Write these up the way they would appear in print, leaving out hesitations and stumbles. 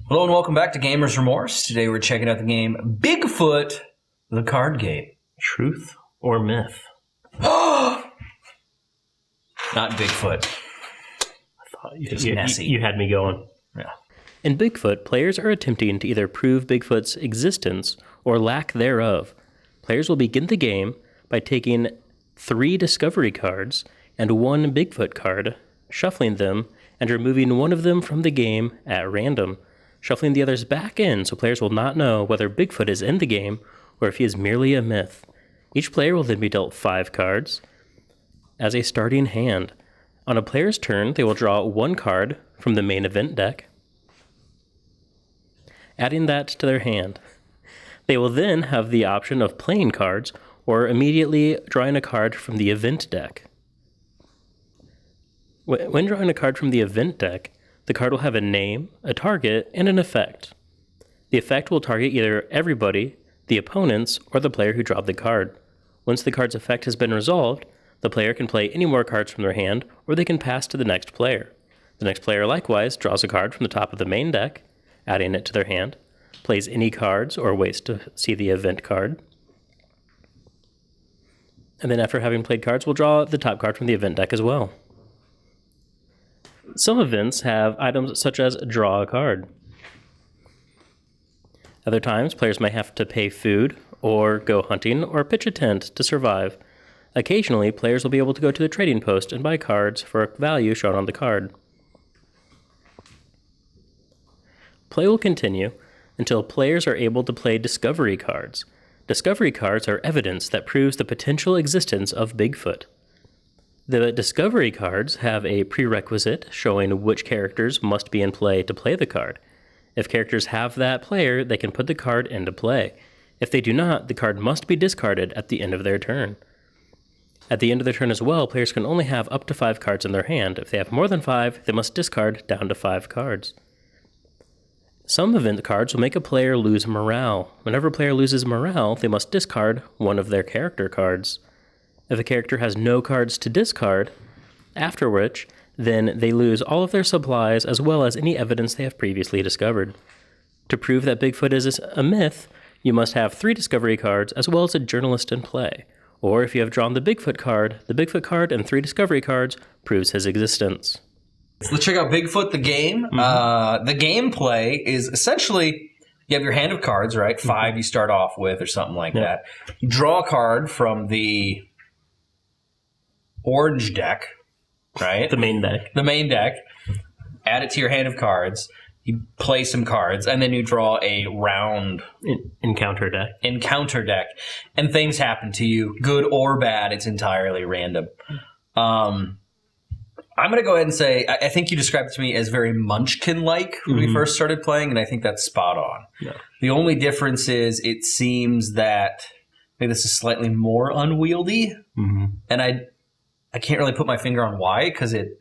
Hello and welcome back to Gamers Remorse. Today we're checking out the game Bigfoot, the card game. Truth or myth? Not Bigfoot. I thought Nessie. you had me going. Yeah. In Bigfoot, players are attempting to either prove Bigfoot's existence or lack thereof. Players will begin the game by taking 3 discovery cards and 1 Bigfoot card, shuffling them, and removing one of them from the game at random, shuffling the others back in so players will not know whether Bigfoot is in the game or if he is merely a myth. Each player will then be dealt 5 cards as a starting hand. On a player's turn, they will draw 1 card from the main event deck, adding that to their hand. They will then have the option of playing cards or immediately drawing a card from the event deck. When drawing a card from the event deck, the card will have a name, a target, and an effect. The effect will target either everybody, the opponents, or the player who dropped the card. Once the card's effect has been resolved, the player can play any more cards from their hand, or they can pass to the next player. The next player likewise draws a card from the top of the main deck, adding it to their hand, plays any cards or waits to see the event card, and then after having played cards, will draw the top card from the event deck as well. Some events have items such as draw a card. Other times, players may have to pay food, or go hunting, or pitch a tent to survive. Occasionally, players will be able to go to the trading post and buy cards for a value shown on the card. Play will continue until players are able to play discovery cards. Discovery cards are evidence that proves the potential existence of Bigfoot. The discovery cards have a prerequisite showing which characters must be in play to play the card. If characters have that player, they can put the card into play. If they do not, the card must be discarded at the end of their turn. At the end of their turn as well, players can only have up to 5 cards in their hand. If they have more than 5, they must discard down to 5 cards. Some event cards will make a player lose morale. Whenever a player loses morale, they must discard one of their character cards. If a character has no cards to discard, after which, then they lose all of their supplies as well as any evidence they have previously discovered. To prove that Bigfoot is a myth, you must have 3 discovery cards as well as a journalist in play. Or if you have drawn the Bigfoot card and 3 discovery cards proves his existence. Let's check out Bigfoot, the game. The gameplay is essentially, you have your hand of cards, right? 5 you start off with or something like that. You draw a card from the orange deck, right? The main deck. The main deck. Add it to your hand of cards. You play some cards, and then you draw a round encounter deck. And things happen to you, good or bad. It's entirely random. I'm going to go ahead and say, I think you described it to me as very Munchkin-like when we first started playing, and I think that's spot on. Yeah. The only difference is it seems that maybe this is slightly more unwieldy, and I can't really put my finger on why, because it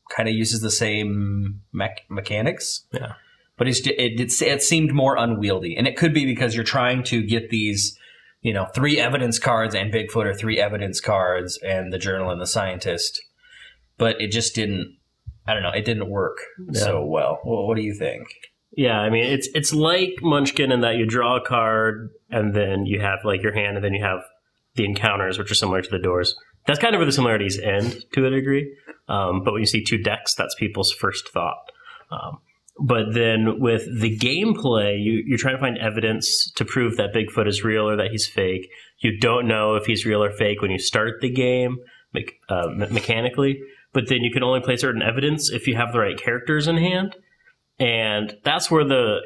kind of uses the same mechanics. Yeah. But it seemed more unwieldy. And it could be because you're trying to get these, 3 evidence cards and Bigfoot, or 3 evidence cards and the journal and the scientist. But it just didn't, it didn't work so well. What do you think? Yeah, I mean, it's like Munchkin in that you draw a card, and then you have like your hand, and then you have the encounters, which are similar to the doors. That's kind of where the similarities end to a degree. But when you see 2 decks, that's people's first thought. But then with the gameplay, you're trying to find evidence to prove that Bigfoot is real or that he's fake. You don't know if he's real or fake when you start the game mechanically. But then you can only play certain evidence if you have the right characters in hand. And that's where the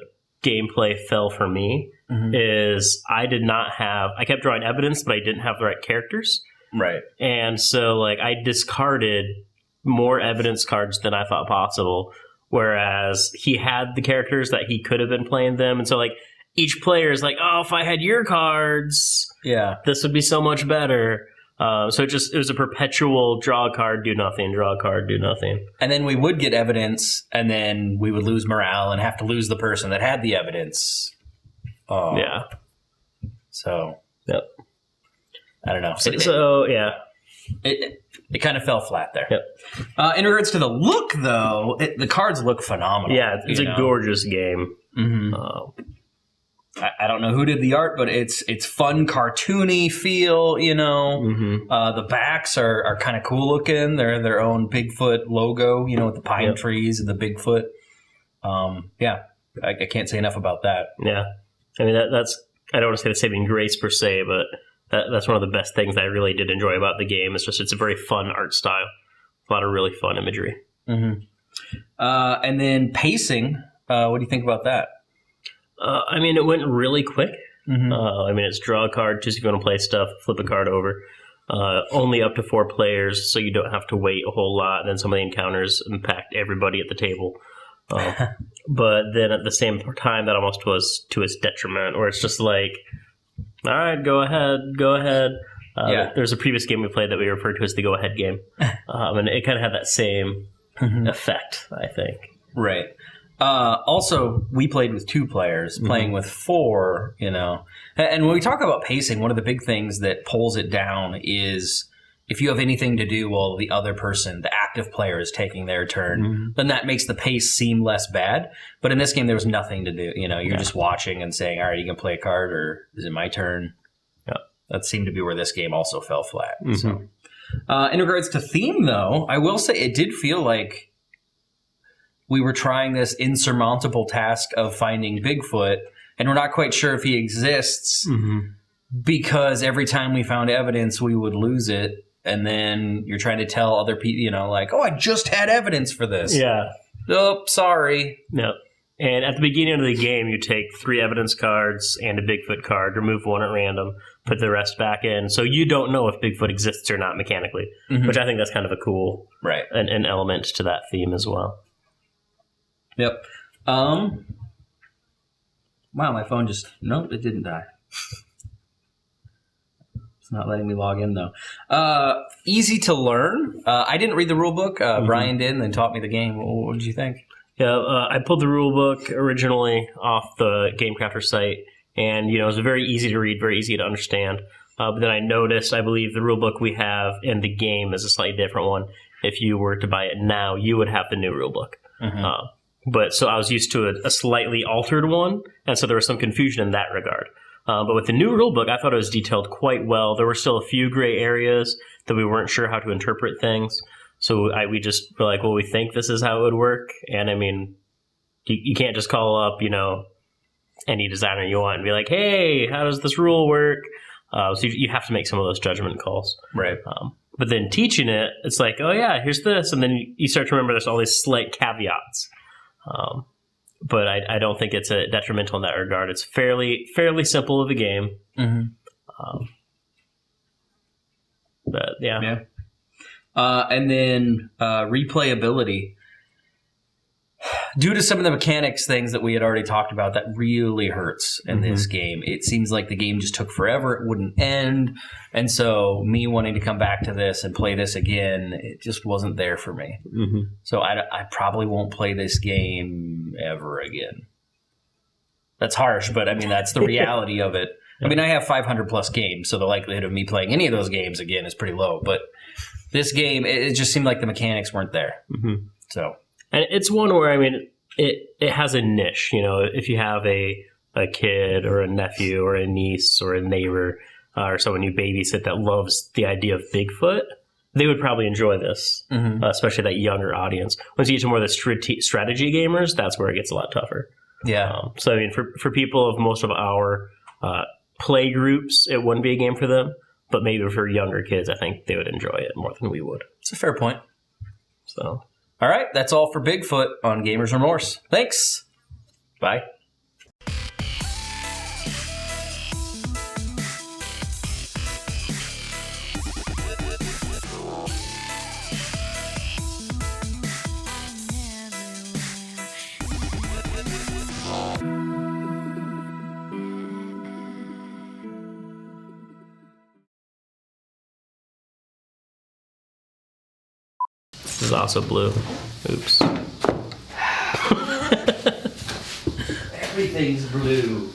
gameplay fell for me, is I kept drawing evidence, but I didn't have the right characters. Right. And so I discarded more evidence cards than I thought possible, whereas he had the characters that he could have been playing them. And so each player is like, oh, if I had your cards, this would be so much better. So it was a perpetual draw a card, do nothing, draw a card, do nothing. And then we would get evidence, and then we would lose morale and have to lose the person that had the evidence. Yeah. So, yep. I don't know. So yeah. it kind of fell flat there. Yep. In regards to the look, though, the cards look phenomenal. Yeah, it's a gorgeous game. I don't know who did the art, but it's fun, cartoony feel. The backs are kind of cool looking. They're their own Bigfoot logo. With the pine trees and the Bigfoot. I can't say enough about that. Yeah, I mean that's I don't want to say the saving grace per se, but that's one of the best things that I really did enjoy about the game. It's a very fun art style, a lot of really fun imagery. And then pacing. What do you think about that? I mean, it went really quick. I mean, it's draw a card, choose if you want to play stuff, flip a card over. Only up to 4 players, so you don't have to wait a whole lot. And then some of the encounters impact everybody at the table. But then at the same time, that almost was to its detriment, where it's just like, all right, go ahead. There's a previous game we played that we referred to as the go-ahead game. And it kind of had that same effect, I think. Right. Also, we played with 2 players, playing with 4, And when we talk about pacing, one of the big things that pulls it down is if you have anything to do while the other person, the active player, is taking their turn, then that makes the pace seem less bad. But in this game, there was nothing to do. You're just watching and saying, all right, you can play a card, or is it my turn? Yeah. That seemed to be where this game also fell flat. So, in regards to theme, though, I will say it did feel like we were trying this insurmountable task of finding Bigfoot, and we're not quite sure if he exists because every time we found evidence, we would lose it. And then you're trying to tell other people, like, oh, I just had evidence for this. Yeah. Oh, sorry. No. And at the beginning of the game, you take 3 evidence cards and a Bigfoot card, remove 1 at random, put the rest back in. So you don't know if Bigfoot exists or not mechanically, which I think that's kind of a cool an element to that theme as well. Yep. Wow, my phone nope, it didn't die. It's not letting me log in, though. Easy to learn. I didn't read the rule book. Brian did and then taught me the game. What did you think? Yeah, I pulled the rule book originally off the GameCrafter site, and it was very easy to read, very easy to understand. But then I noticed, I believe the rule book we have in the game is a slightly different one. If you were to buy it now, you would have the new rule book. But so I was used to a slightly altered one, and so there was some confusion in that regard. But with the new rulebook, I thought it was detailed quite well. There were still a few gray areas that we weren't sure how to interpret things. So we just were like, well, we think this is how it would work. And I mean, you can't just call up, any designer you want and be like, hey, how does this rule work? So you have to make some of those judgment calls. Right. But then teaching it, it's like, oh yeah, here's this. And then you start to remember there's all these slight caveats. But I don't think it's a detrimental in that regard. It's fairly simple of a game. But yeah. And then replayability. Due to some of the mechanics things that we had already talked about, that really hurts in this game. It seems like the game just took forever. It wouldn't end. And so me wanting to come back to this and play this again, it just wasn't there for me. So I probably won't play this game ever again. That's harsh, but I mean, that's the reality of it. I mean, I have 500 plus games, so the likelihood of me playing any of those games again is pretty low. But this game, it just seemed like the mechanics weren't there. So... And it's one where, I mean, it has a niche. If you have a kid or a nephew or a niece or a neighbor or someone you babysit that loves the idea of Bigfoot, they would probably enjoy this, especially that younger audience. Once you get to more of the strategy gamers, that's where it gets a lot tougher. Yeah. So, I mean, for people of most of our play groups, it wouldn't be a game for them. But maybe for younger kids, I think they would enjoy it more than we would. It's a fair point. So... All right, that's all for Bigfoot on Gamers Remorse. Thanks. Bye. This is also blue. Oops. Everything's blue.